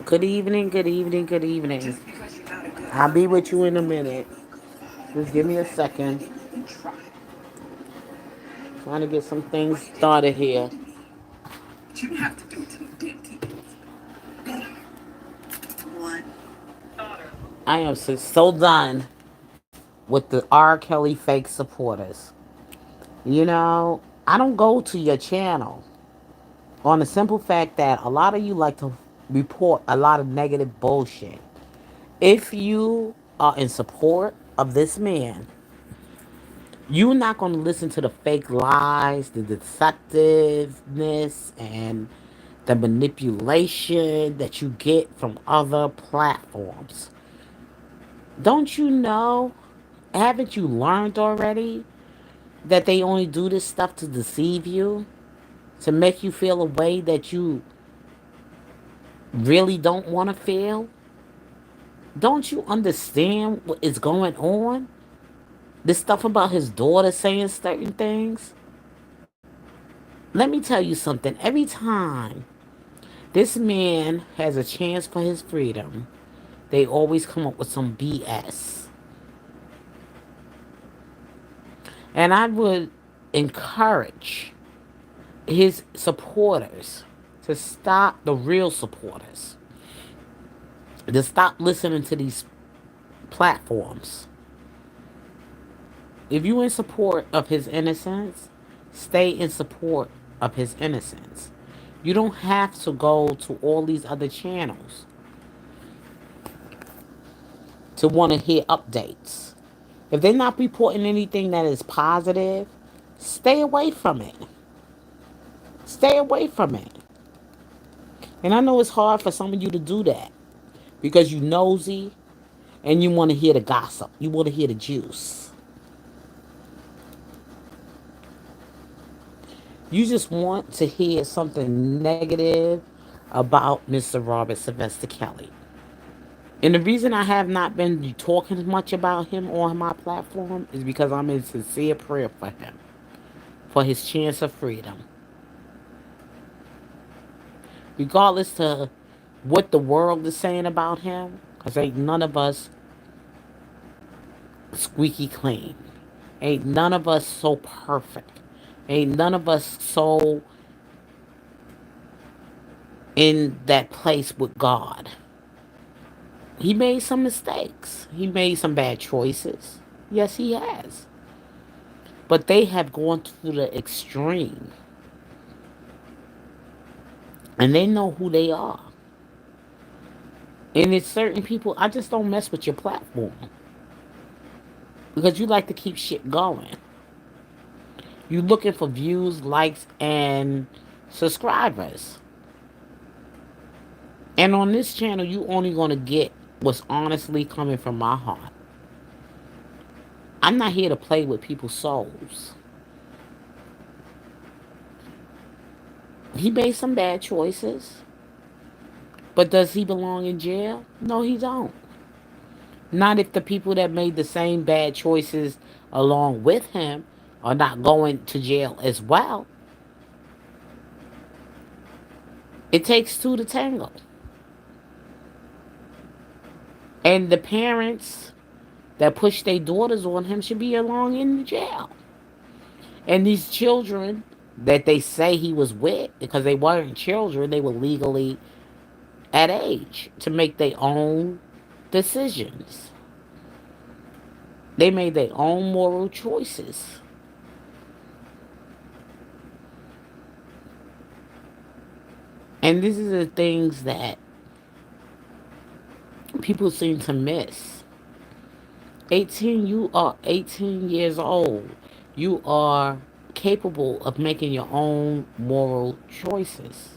Good evening, good evening, good evening. I'll be with you in a minute. Just give me a second. Trying to get some things started here. I am so done with the R. Kelly fake supporters. I don't go to your channel on the simple fact that a lot of you like to report a lot of negative bullshit. If you are in support of this man, you're not going to listen to the fake lies, the deceptiveness, and the manipulation that you get from other platforms. Don't you know? Haven't you learned already that they only do this stuff to deceive you, to make you feel a way that you really don't want to feel? Don't you understand what is going on? This stuff about his daughter saying certain things. Let me tell you something. Every time this man has a chance for his freedom, they always come up with some BS. And I would encourage his supporters to stop, the real supporters, to stop listening to these platforms. If you're in support of his innocence, stay in support of his innocence. You don't have to go to all these other channels to want to hear updates. If they're not reporting anything that is positive, stay away from it. Stay away from it. And I know it's hard for some of you to do that because you nosy and you want to hear the gossip. You want to hear the juice. You just want to hear something negative about Mr. Robert Sylvester Kelly. And the reason I have not been talking much about him on my platform is because I'm in sincere prayer for him, for his chance of freedom. Regardless to what the world is saying about him, because ain't none of us squeaky clean. Ain't none of us so perfect. Ain't none of us so in that place with God. He made some mistakes. He made some bad choices. Yes, he has. But they have gone to the extreme. And they know who they are. And it's certain people, I just don't mess with your platform. Because you like to keep shit going. You looking for views, likes, and subscribers. And on this channel, you only gonna get what's honestly coming from my heart. I'm not here to play with people's souls. He made some bad choices. But does he belong in jail? No, he don't. Not if the people that made the same bad choices along with him are not going to jail as well. It takes two to tango. And the parents that push their daughters on him should be along in the jail. And these children that they say he was with, because they weren't children, they were legally at age to make their own decisions. They made their own moral choices. And these are the things that people seem to miss. 18, you are 18 years old. You are capable of making your own moral choices.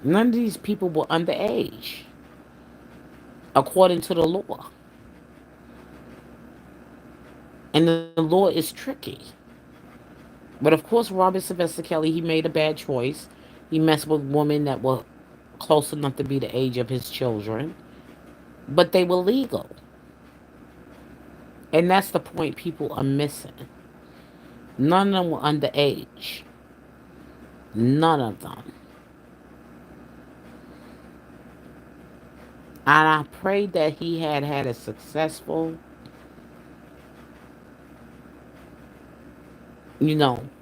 None of these people were underage, according to the law. And the law is tricky. But of course, Robert Sylvester Kelly, he made a bad choice. He messed with women that were close enough to be the age of his children, but they were legal. And that's the point people are missing. None of them were underage. None of them. And I prayed that he had had a successful,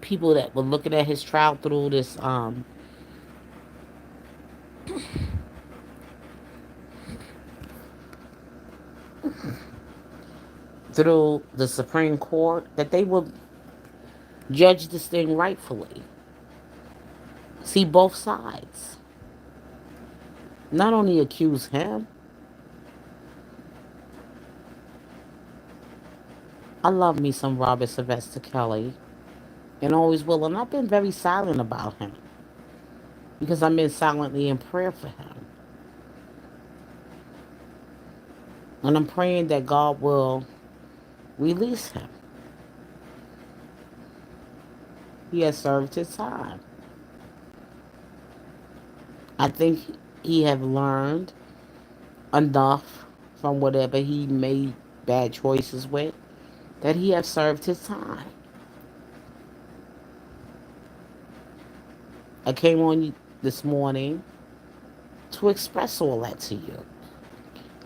people that were looking at his trial through the Supreme Court, that they would judge this thing rightfully. See both sides. Not only accuse him. I love me some Robert Sylvester Kelly and always will, and I've been very silent about him because I've been silently in prayer for him. And I'm praying that God will release him. He has served his time. I think he have learned enough from whatever he made bad choices with, that he have served his time. I came on this morning to express all that to you.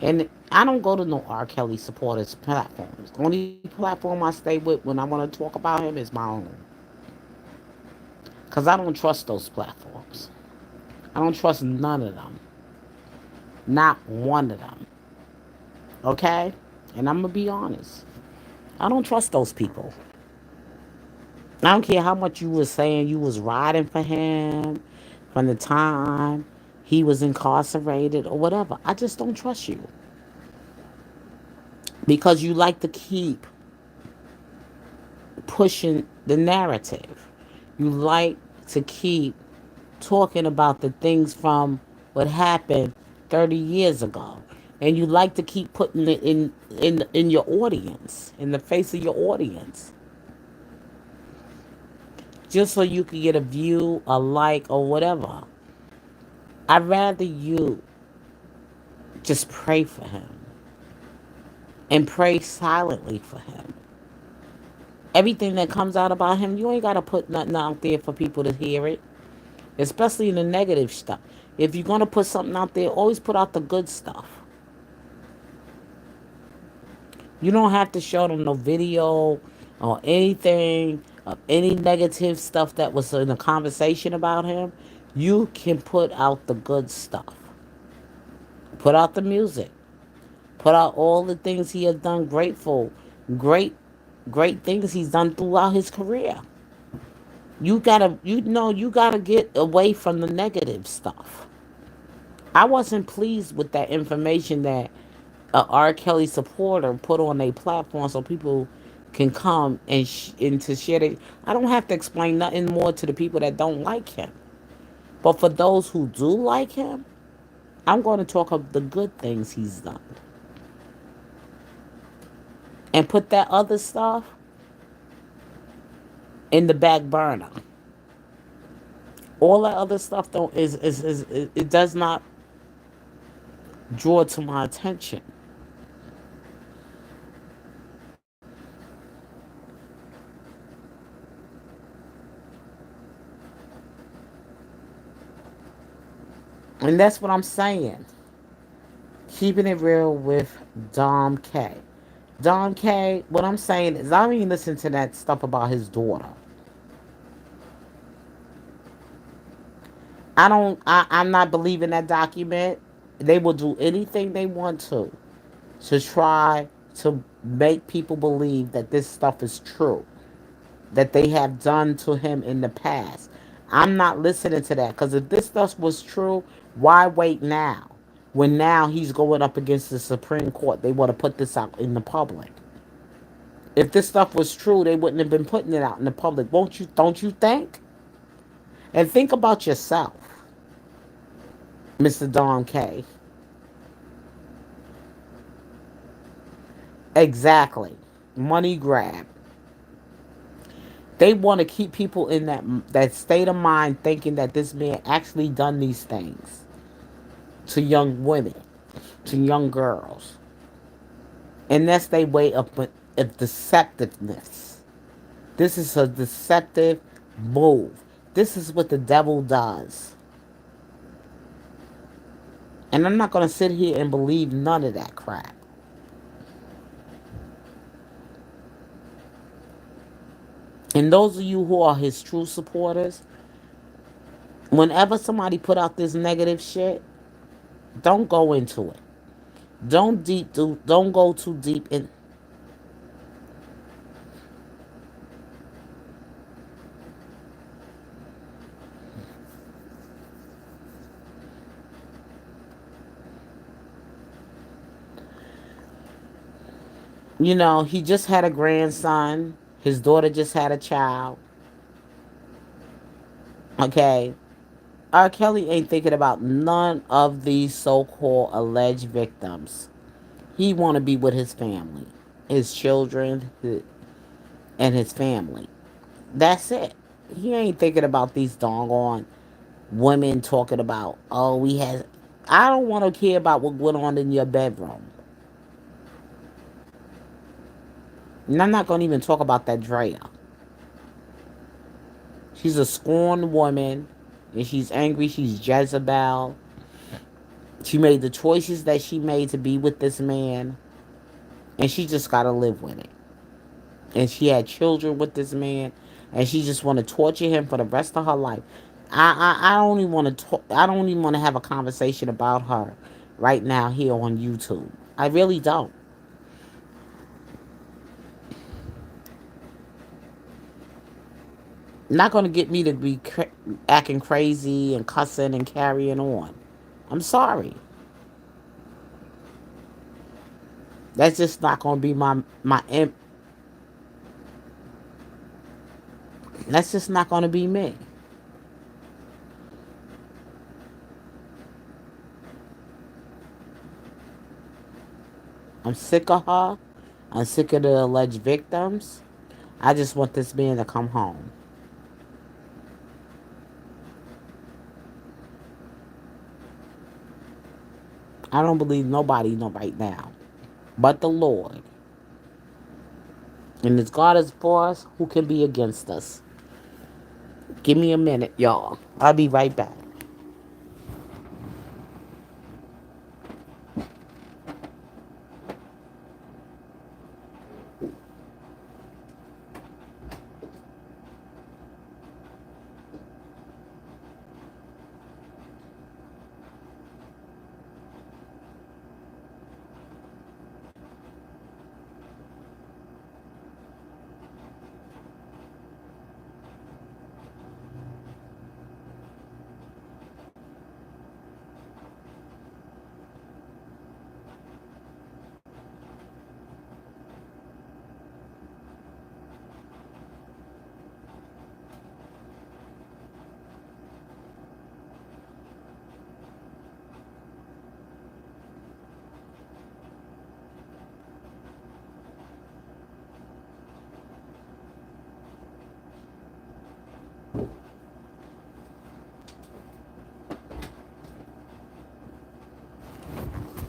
And I don't go to no R. Kelly supporters platforms. The only platform I stay with when I want to talk about him is my own. Because I don't trust those platforms. I don't trust none of them. Not one of them. Okay? And I'm going to be honest. I don't trust those people. I don't care how much you was saying you was riding for him from the time he was incarcerated or whatever. I just don't trust you. Because you like to keep pushing the narrative. You like to keep talking about the things from what happened 30 years ago. And you like to keep putting it in your audience, in the face of your audience. Just so you can get a view, a like, or whatever. I'd rather you just pray for him and pray silently for him. Everything that comes out about him, you ain't got to put nothing out there for people to hear it, especially in the negative stuff. If you're going to put something out there, always put out the good stuff. You don't have to show them no video or anything of any negative stuff that was in a conversation about him. You can put out the good stuff. Put out the music. Put out all the things he has done grateful, great, great things he's done throughout his career. You gotta get away from the negative stuff. I wasn't pleased with that information that a R. Kelly supporter put on a platform so people can come and to share it. I don't have to explain nothing more to the people that don't like him. But for those who do like him, I'm going to talk of the good things he's done and put that other stuff in the back burner. All that other stuff don't is it does not draw to my attention. And that's what I'm saying. Keeping it real with Dom K. Dom K, what I'm saying is I don't even listen to that stuff about his daughter. I'm not believing that document. They will do anything they want to try to make people believe that this stuff is true, that they have done to him in the past. I'm not listening to that because if this stuff was true, why wait now? When now he's going up against the Supreme Court, they want to put this out in the public. If this stuff was true, they wouldn't have been putting it out in the public. Won't you? Don't you think? And think about yourself, Mr. Don K. Exactly. Money grab. They want to keep people in that state of mind thinking that this man actually done these things to young women, to young girls. And that's their way of deceptiveness. This is a deceptive move. This is what the devil does. And I'm not going to sit here and believe none of that crap. And those of you who are his true supporters, whenever somebody put out this negative shit, don't go into it. Don't go too deep in. He just had a grandson. His daughter just had a child. Okay. R. Kelly ain't thinking about none of these so-called alleged victims. He want to be with his family, his children, and his family. That's it. He ain't thinking about these doggone women talking about, oh, we had. I don't want to care about what went on in your bedroom. And I'm not going to even talk about that Drea. She's a scorned woman, and she's angry. She's Jezebel. She made the choices that she made to be with this man, and she just got to live with it. And she had children with this man, and she just want to torture him for the rest of her life. I don't even want to talk. I don't even want to have a conversation about her right now here on YouTube. I really don't. Not going to get me to be acting crazy and cussing and carrying on. I'm sorry. That's just not going to be my. That's just not going to be me. I'm sick of her. I'm sick of the alleged victims. I just want this man to come home. I don't believe nobody no right now, but the Lord. And as God is for us, who can be against us? Give me a minute, y'all. I'll be right back.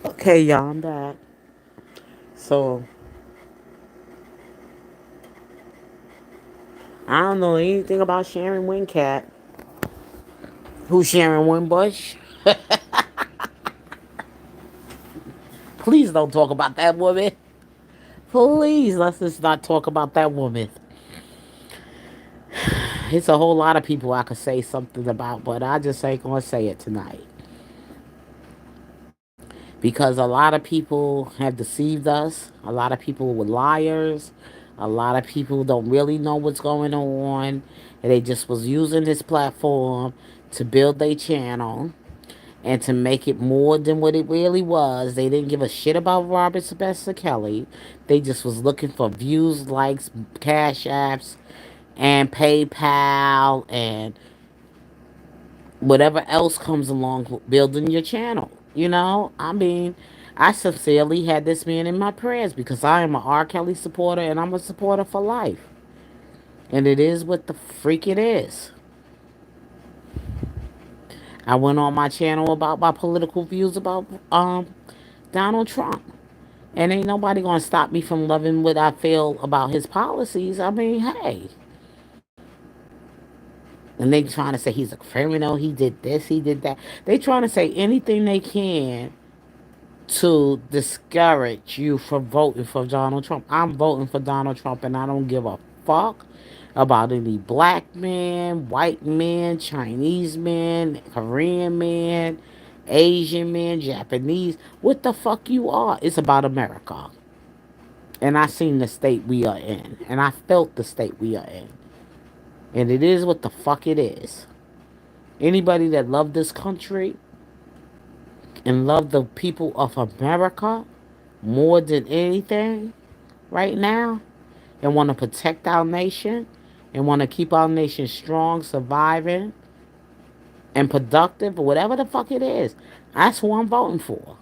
Okay, y'all, I'm back. So, I don't know anything about Sharon Wincat. Who's Sharon Winbush? Please don't talk about that woman. Please, let's just not talk about that woman. It's a whole lot of people I could say something about, but I just ain't gonna say it tonight. Because a lot of people have deceived us. A lot of people were liars. A lot of people don't really know what's going on. And they just was using this platform to build their channel and to make it more than what it really was. They didn't give a shit about Robert Sylvester Kelly. They just was looking for views, likes, cash apps, and PayPal and whatever else comes along building your channel. I mean, I sincerely had this man in my prayers because I am a R. Kelly supporter and I'm a supporter for life. And it is what the freak it is. I went on my channel about my political views about Donald Trump. And ain't nobody gonna stop me from loving what I feel about his policies. I mean, hey. And they trying to say he's a criminal, he did this, he did that. They trying to say anything they can to discourage you from voting for Donald Trump. I'm voting for Donald Trump and I don't give a fuck about any black man, white man, Chinese man, Korean man, Asian man, Japanese. What the fuck you are? It's about America. And I seen the state we are in. And I felt the state we are in. And it is what the fuck it is. Anybody that love this country and love the people of America more than anything right now and want to protect our nation and want to keep our nation strong, surviving, and productive, or whatever the fuck it is, that's who I'm voting for.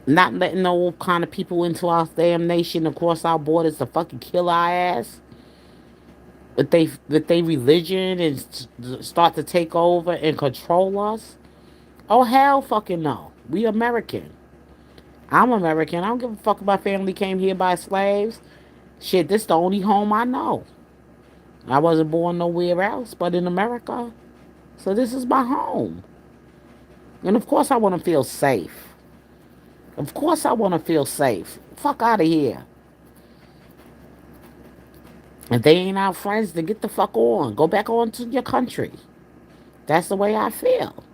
Not letting no kind of people into our damn nation across our borders to fucking kill our ass with they religion and start to take over and control us. Oh hell fucking no. We American. I'm American. I don't give a fuck if my family came here by slaves. Shit, this the only home I know. I wasn't born nowhere else but in America. So this is my home. And of course I want to feel safe. Of course I want to feel safe. Fuck out of here. If they ain't our friends, then get the fuck on. Go back on to your country. That's the way I feel.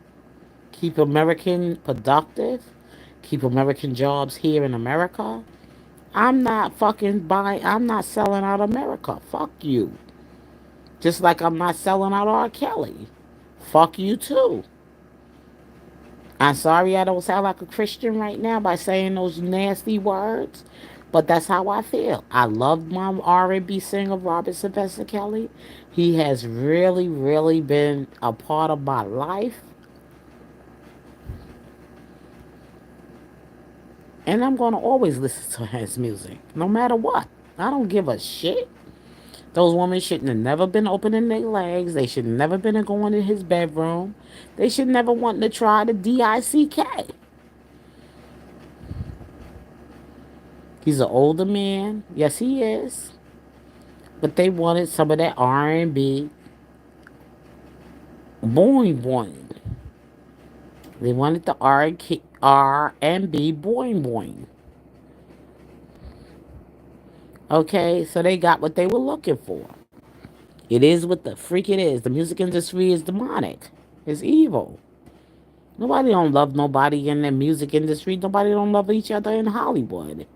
Keep American productive. Keep American jobs here in America. I'm not fucking buying, I'm not selling out America. Fuck you. Just like I'm not selling out R. Kelly. Fuck you too. I'm sorry I don't sound like a Christian right now by saying those nasty words, but that's how I feel. I love my R&B singer Robert Sylvester Kelly. He has really, really been a part of my life, and I'm gonna always listen to his music, no matter what. I don't give a shit. Those women shouldn't have never been opening their legs. They should never been going in his bedroom. They should never want to try the DICK. He's an older man. Yes, he is. But they wanted some of that R&B boing boing. They wanted the R&B boing boing. Okay, so they got what they were looking for. It is what the freak it is. The music industry is demonic. It's evil. Nobody don't love nobody in the music industry. Nobody don't love each other in Hollywood.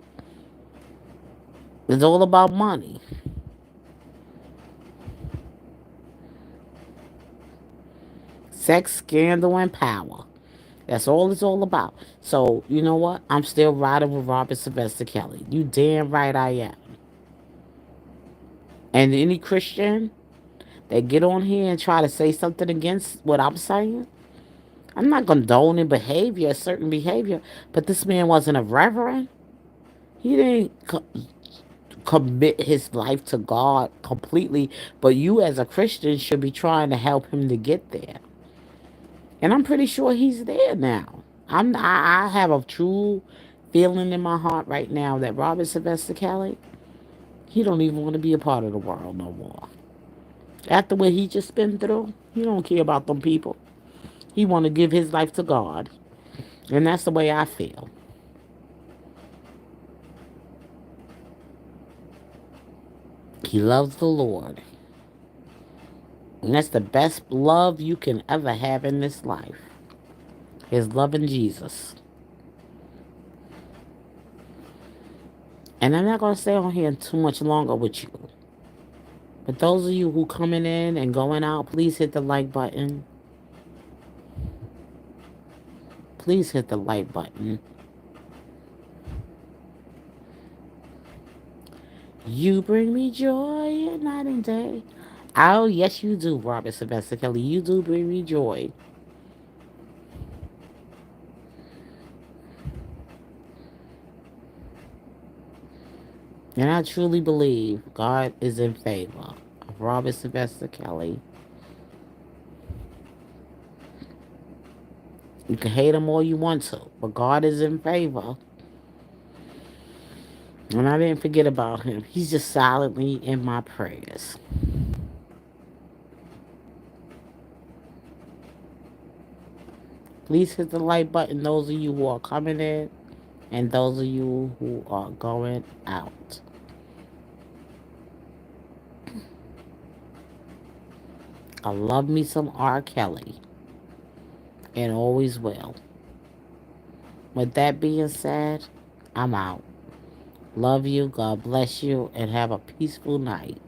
It's all about money. Sex, scandal, and power. That's all it's all about. So, you know what? I'm still riding with Robert Sylvester Kelly. You damn right I am. And any Christian that get on here and try to say something against what I'm saying, I'm not condoning behavior, certain behavior, but this man wasn't a reverend. He didn't commit his life to God completely, but you as a Christian should be trying to help him to get there. And I'm pretty sure he's there now. I have a true feeling in my heart right now that Robert Sylvester Kelly, he don't even want to be a part of the world no more. After what he just been through, he don't care about them people. He want to give his life to God. And that's the way I feel. He loves the Lord. And that's the best love you can ever have in this life. Is loving Jesus. And I'm not going to stay on here too much longer with you. But those of you who coming in and going out, please hit the like button. Please hit the like button. You bring me joy at night and day. Oh, yes, you do, Robert Sylvester Kelly. You do bring me joy. And I truly believe God is in favor of Robert Sylvester Kelly. You can hate him all you want to, but God is in favor. And I didn't forget about him. He's just silently in my prayers. Please hit the like button, those of you who are coming in and those of you who are going out. I love me some R. Kelly and always will. With that being said, I'm out. Love you, God bless you, and have a peaceful night.